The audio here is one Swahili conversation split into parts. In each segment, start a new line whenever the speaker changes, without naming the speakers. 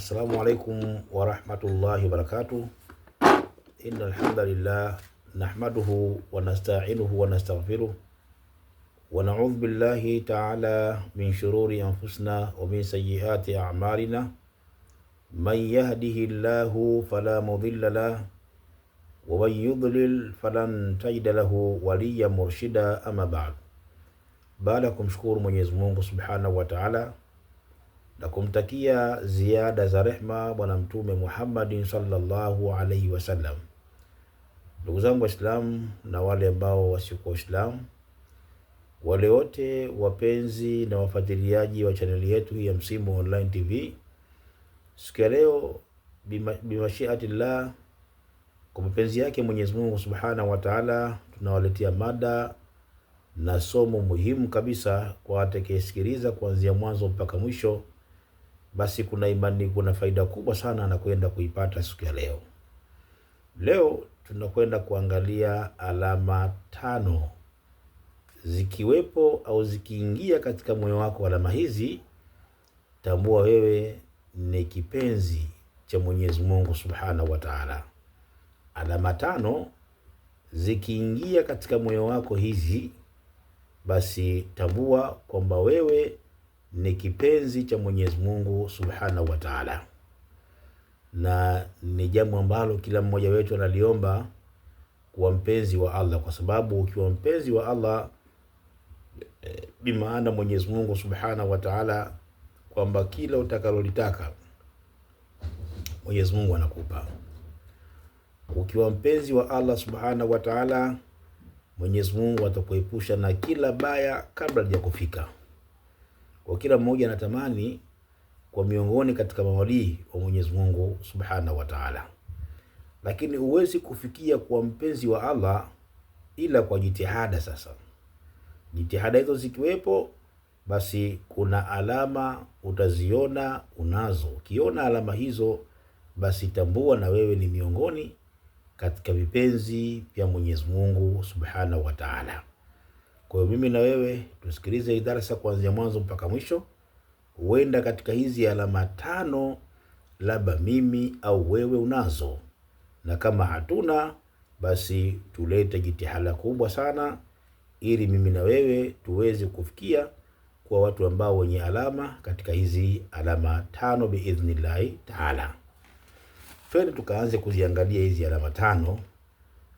Assalamu alaikum warahmatullahi wabarakatuh. Innal hamdalillah nahmaduhu wa nasta'inuhu wa nastaghfiruh wa na'udhu billahi ta'ala min shururi anfusina wa min sayyiati a'malina. Man yahdihillahu fala mudilla lahu wa man yudlil falan tajida lahu waliyan murshida. Amma ba'd. Baada ya kumshukuru Mwenyezi Mungu Subhanahu wa Ta'ala na kumtakia ziada za rehma Bwana Mtume Muhammadin sallallahu alaihi wasallam, ndugu zangu Waislamu na wale ambao wasiokuwa Waislamu, wale wote wapenzi na wafuatiliaji wa chaneli yetu ya Msimu Online TV, siku ya leo bimashiatillah, kwa mapenzi yake Mwenyezi Mungu Subhanahu wa Ta'ala, tunawaletea mada na somo muhimu kabisa kwa atakayesikiliza kuanzia mwanzo mpaka mwisho. Basi kuna imani, kuna faida kubwa sana na kwenda kuipata siku ya leo. Leo tunakwenda kuangalia alama 5 zikiwepo au zikiingia katika moyo wako. Alama hizi, tambua wewe ni kipenzi cha Mwenyezi Mungu Subhanahu wa Ta'ala. Alama 5 zikiingia katika moyo wako hizi, basi tambua kwamba wewe ni kipenzi cha Mwenyezi Mungu Subhanahu wa Ta'ala, na ni jambo ambalo kila mmoja wetu analiomba kuwa mpenzi wa Allah, kwa sababu ukiwa mpenzi wa Allah bimaana Mwenyezi Mungu Subhanahu wa Ta'ala kwamba kila utakalolitaka Mwenyezi Mungu anakupa. Ukiwa mpenzi wa Allah Subhanahu wa Ta'ala, Mwenyezi Mungu atakuepusha na kila baya kabla hajakufika. Kwa kila mmoja anatamani kwa miongoni katika mawalii wa Mwenyezi Mungu Subhanahu wa Ta'ala, lakini huwezi kufikia kuwa mpenzi wa Allah ila kwa jitihada. Sasa jitihada hizo zikiwepo, basi kuna alama utaziona unazo. Ukiona alama hizo, basi tambua na wewe ni miongoni katika vipenzi vya Mwenyezi Mungu Subhanahu wa Ta'ala. Kwa hiyo mimi na wewe tusikilize hii darasa kuanzia mwanzo mpaka mwisho. Huenda katika hizi alama 5 labda mimi au wewe unazo, na kama hatuna, basi tulete jitihada kubwa sana ili mimi na wewe tuweze kufikia kwa watu ambao wenye alama katika hizi alama 5 biidhnillahi ta'ala. Twende tukaanze kuziangalia hizi alama 5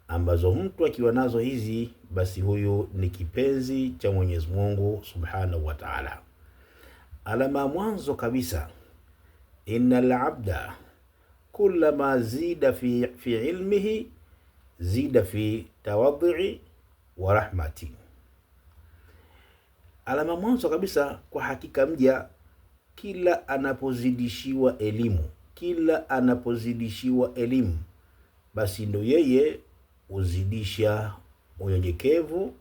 ambazo mtu akiwa nazo hizi, basi huyu ni kipenzi cha Mwenyezi Mungu Subhanahu wa Ta'ala. Alama ya mwanzo kabisa, innal abda kullama zida fi ilmihi zida fi tawadhu'i wa rahmati. Alama mwanzo kabisa, kwa hakika mja kila anapozidishiwa elimu, basi ndo yeye uzidisha unyenyekevu.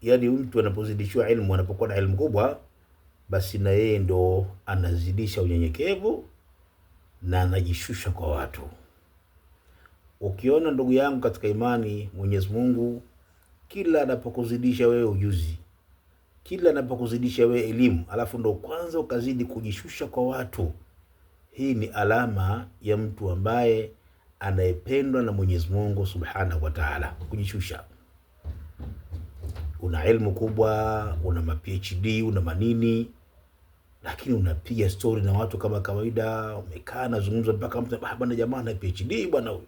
Yani mtu anapozidishiwa ilmu, anapokuwa na ilmu kubwa, basi na yeye ndo anazidisha unyenyekevu na anajishusha kwa watu. Ukiona ndugu yangu katika imani, Mwenyezi Mungu kila anapokuzidisha wewe ujuzi, kila anapokuzidisha wewe elimu, alafu ndo kwanza ukazidi kujishusha kwa watu, hii ni alama ya mtu ambaye anayependwa na Mwenyezi Mungu Subhanahu wa Ta'ala. Kujishusha, una ilmu kubwa, una ma PhD, una manini, lakini unapiga story na watu kama kawaida, umekaa na zungumza mpaka mtu bwana jamaa na PhD bwana huyu,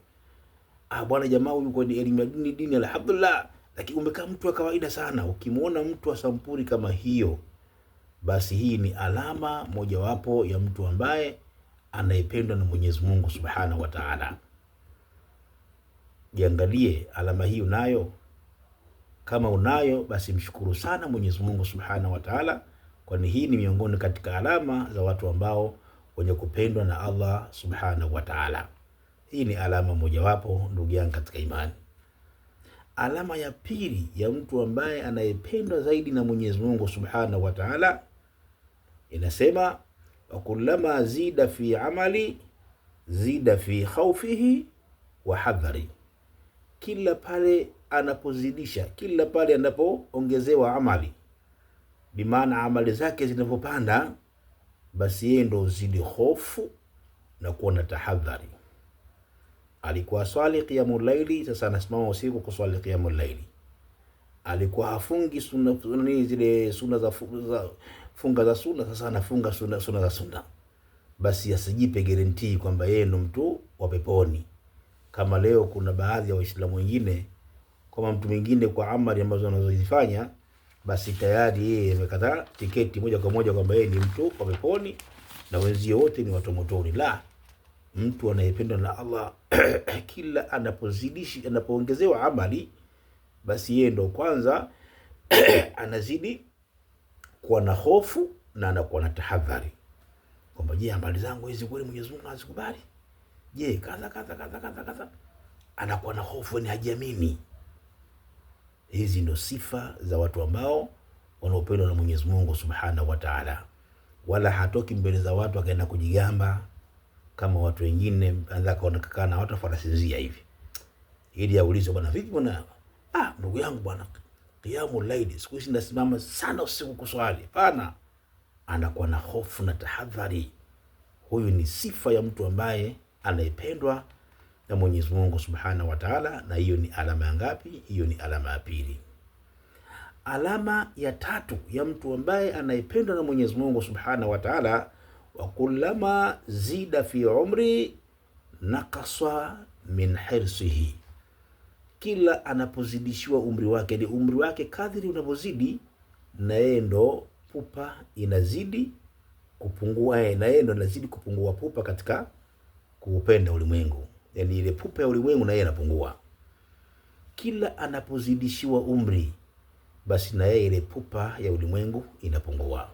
bwana jamaa huyu kwa elimu ya dini alhamdulillah, lakini umekaa mtu wa kawaida sana. Ukimwona mtu wa sampuri kama hiyo, basi hii ni alama mojawapo ya mtu ambaye anayependwa na Mwenyezi Mungu Subhanahu wa Ta'ala. Jiangalie alama hii unayo. Kama unayo, basi mshukuru sana Mwenyezi Mungu Subhanahu wa Ta'ala, kwani hii ni miongoni katika alama za watu ambao wenye kupendwa na Allah Subhanahu wa Ta'ala. Hii ni alama mojawapo, ndugu yangu katika imani. Alama ya pili ya mtu ambaye anayependwa zaidi na Mwenyezi Mungu Subhanahu wa Ta'ala inasema, wa kullama zida fi amali zida fi khawfihi wa hadhari. Kila pale anapozidisha, kila pale anapoongezewa amali, bimaana amali zake zinapopanda, basi yeye ndo uzidi hofu na kuwa na tahadhari. Alikuwa swali qiyamul laili, sasa anasimama usiku kuswali qiyamul laili. Alikuwa hafungi zile sunna za funga za sunna, sasa anafunga sunna za sunna. Basi asijipe guarantee kwamba yeye ndo mtu wa peponi. Kama leo kuna baadhi ya Waislamu wengine, kama mtu mwingine kwa amali ambazo anazozifanya, basi tayari yeye amekata tiketi moja kwa moja kwamba yeye ni mtu wa peponi na wenzio wote ni watu motoni. La, mtu anayependwa na Allah kila anapoongezewa amali, basi yeye ndo kwanza anazidi kuwa na hofu na anakuwa na tahadhari kwamba je, amali zangu hizi kweli Mwenyezi Mungu anazikubali? Je, kadha. Anakuwa na hofu, ni hajiamini. Hizi ndo sifa za watu ambao wanaopendwa na Mwenyezi Mungu Subhanahu wa Ta'ala. Wala hatoki mbele za watu akaenda kujigamba kama watu wengine, anza kaonekana na watu farasinzia hivi, ili aulize bwana, vipi bwana, ndugu yangu bwana, qiyamul layli siku hizi nasimama sana usiku kuswali. Pana anakuwa na hofu na tahadhari. Huyu ni sifa ya mtu ambaye anayependwa na Mwenyezi Mungu Subhanahu wa Ta'ala, na hiyo ni alama ya ngapi? Hiyo ni alama ya pili. Alama ya tatu ya mtu ambaye anayependwa na Mwenyezi Mungu Subhanahu wa Ta'ala, wa kullama zida fi umri nakasa min hirsihi. Kila anapozidishiwa umri wake, ni umri wake kadri unapozidi, na yeye ndo pupa inazidi kupungua, na yeye ndo anazidi kupungua pupa katika kuupenda ulimwengu. Yani ile pupa ya ulimwengu na yeye anapungua. Kila anapozidishiwa umri, basi na yeye ile pupa ya ulimwengu inapungua.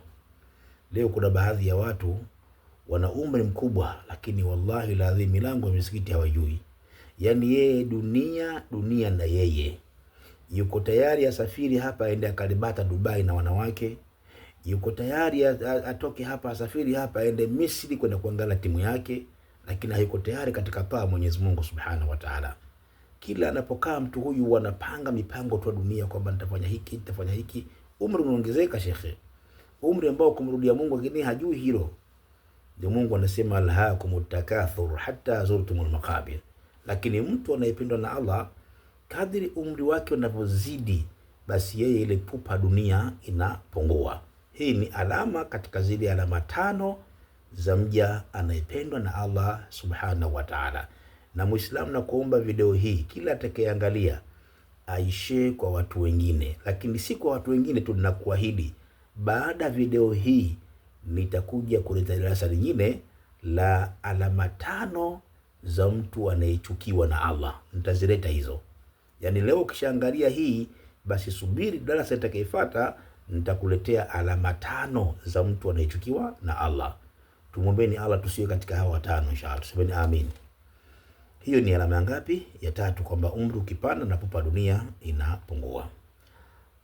Leo kuna baadhi ya watu wana umri mkubwa, lakini wallahi lazima milango ya misikiti hawajui. Yani yeye dunia na yeye. Yuko tayari asafiri hapa aende akalibata Dubai na wanawake. Yuko tayari atoke hapa asafiri hapa aende Misri kwenda kuangalia timu yake, lakini hayuko tayari katika taa Mwenyezi Mungu Subhanahu wa Ta'ala. Kila anapokaa mtu huyu wanapanga mipango tu dunia kwamba nitafanya hiki, nitafanya hiki. Umri unaongezeka shekhe. Umri ambao kumrudia Mungu lakini hajui hilo. Ndio Mungu anasema alhaakumut takathur hatta zurtumul maqabir. Lakini mtu anayependwa na Allah, kadri umri wake unapozidi, basi yeye ile pupa dunia inapungua. Hii ni alama katika zile alama tano za mja anayependwa na Allah Subhanahu wa Ta'ala. Na Muislamu, na kuomba video hii kila atakayeangalia aishare kwa watu wengine, lakini si kwa watu wengine tu. Ninakuahidi baada video hii nitakuja kuleta darasa lingine la alama tano za mtu anayechukiwa na Allah. Nitazileta hizo. Yani leo ukishaangalia hii, basi subiri darasa litakayofuata, nitakuletea alama tano za mtu anayechukiwa na Allah. Tumwombeni Allah tusiwe katika hawa watano inshallah. Tusemeni amin. Hiyo ni alama ngapi? Ya tatu, kwamba umri ukipanda na pupa dunia inapungua.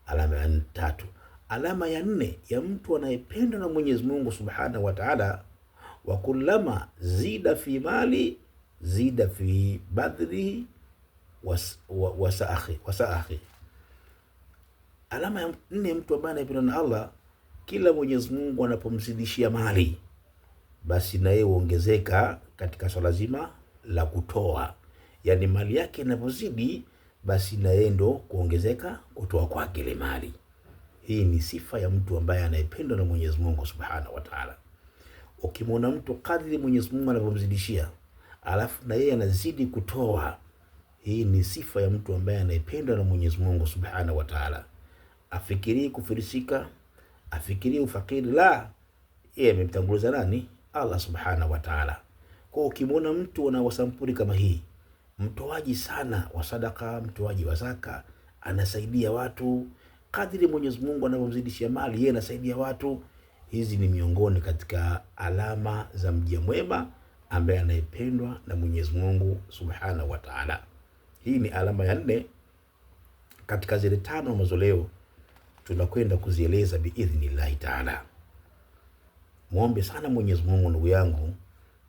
Alama ya tatu. Alama ya nne ya mtu anayependwa na Mwenyezi Mungu Subhanahu wa Ta'ala, wa kullama zida fi mali zida fi badri wasaahi. Alama ya nne, mtu ambaye anayependwa na Allah, kila Mwenyezi Mungu anapomzidishia mali, basi na yeye huongezeka katika swala zima la kutoa. Yani mali yake inapozidi, basi na yeye ndo kuongezeka kutoa kwake ile mali. Hii ni sifa ya mtu ambaye anayependwa na Mwenyezi Mungu Subhanahu wa Ta'ala. Ukimwona mtu kadri Mwenyezi Mungu anapomzidishia, alafu na yeye anazidi kutoa, hii ni sifa ya mtu ambaye anayependwa na Mwenyezi Mungu Subhanahu wa Ta'ala. Afikirii kufirisika, afikirii ufakiri, la, yeye amemtanguliza nani? Allah Subhanahu wa Ta'ala. Kwa ukimwona mtu ana wasampuli kama hii, mtoaji sana wa sadaka, mtoaji wa zaka, anasaidia watu, kadri Mwenyezi Mungu anapomzidishia mali, yeye anasaidia watu, hizi ni miongoni katika alama za mja mwema ambaye anayependwa na Mwenyezi Mungu Subhanahu wa Ta'ala. Hii ni alama ya nne katika zile tano ambazo leo tunakwenda kuzieleza biidhnillahi Ta'ala. Muombe sana Mwenyezi Mungu, ndugu yangu,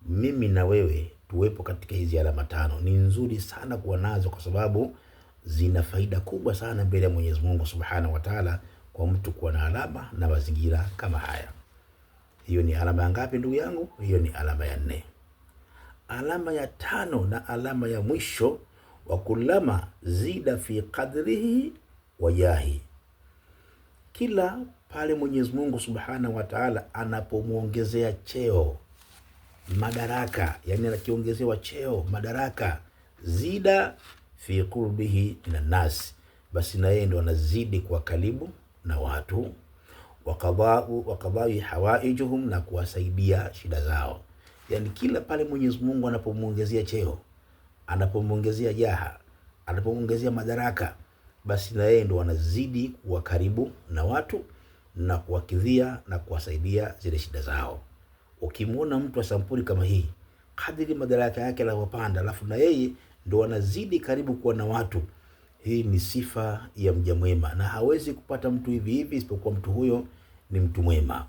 mimi na wewe tuwepo katika hizi alama tano. Ni nzuri sana kuwa nazo kwa sababu zina faida kubwa sana mbele ya Mwenyezi Mungu Subhanahu wa Ta'ala kwa mtu kuwa na alama na mazingira kama haya. Hiyo ni alama ya ngapi ndugu yangu? Hiyo ni alama ya 4. Alama ya 5 na alama ya mwisho, wa kullama zida fi qadrihi wa jahi, kila pale Mwenyezi Mungu Subhanahu wa Ta'ala anapomuongezea cheo, madaraka, yani akiongezewa cheo, madaraka, zida fi qurbihi minan nas, basi na yeye ndo anazidi kwa karibu na watu, wakadai hawaijuhum, na kuwasaidia shida zao. Yani kila pale Mwenyezi Mungu anapomuongezea cheo, anapomuongezea jaha, anapomuongezea madaraka, basi na yeye ndo anazidi kuwa karibu na watu na kuwakidhia na kuwasaidia zile shida zao. Ukimwona mtu wa sampuli kama hii, kadiri madaraka yake yanapanda, alafu na yeye ndo anazidi karibu kuwa na watu, hii ni sifa ya mja mwema, na hawezi kupata mtu hivi hivi isipokuwa mtu huyo ni mtu mwema.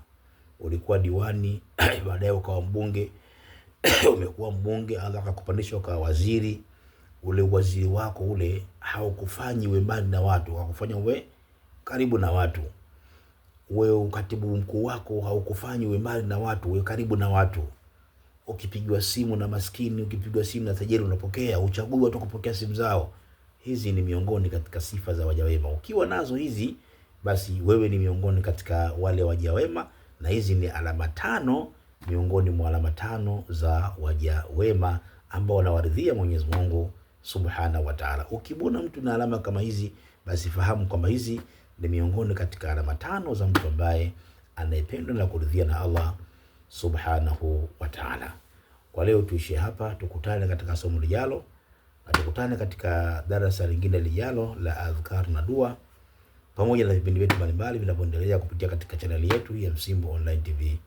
Ulikuwa diwani baadaye ukawa mbunge umekuwa mbunge, Allah akakupandisha ukawa waziri. Ule waziri wako ule haukufanyi uwe mbali na watu, hakufanya uwe karibu na watu. Wewe katibu mkuu wako haukufanyi uwe mbali na watu, uwe karibu na watu. Ukipigwa simu na maskini, ukipigwa simu na tajiri, unapokea, uchagui watu kupokea simu zao. Hizi ni miongoni katika sifa za waja wema. Ukiwa nazo hizi, basi wewe ni miongoni katika wale waja wema, na hizi ni alama 5 miongoni mwa alama 5 za waja wema ambao wanawaridhia Mwenyezi Mungu Subhanahu wa Ta'ala. Ukimwona mtu na alama kama hizi, basi fahamu kwamba hizi ni miongoni katika alama 5 za mtu ambaye anayependwa na kuridhia na Allah Subhanahu wa Ta'ala. Kwa leo tuishie hapa, tukutane katika somo lijalo, na tukutane katika darasa lingine lijalo la adhkar na dua, pamoja na vipindi vyetu mbalimbali vinavyoendelea kupitia katika chaneli yetu ya Msimbo Online TV.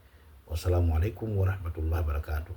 Wassalamu alaikum warahmatullahi wabarakatuh.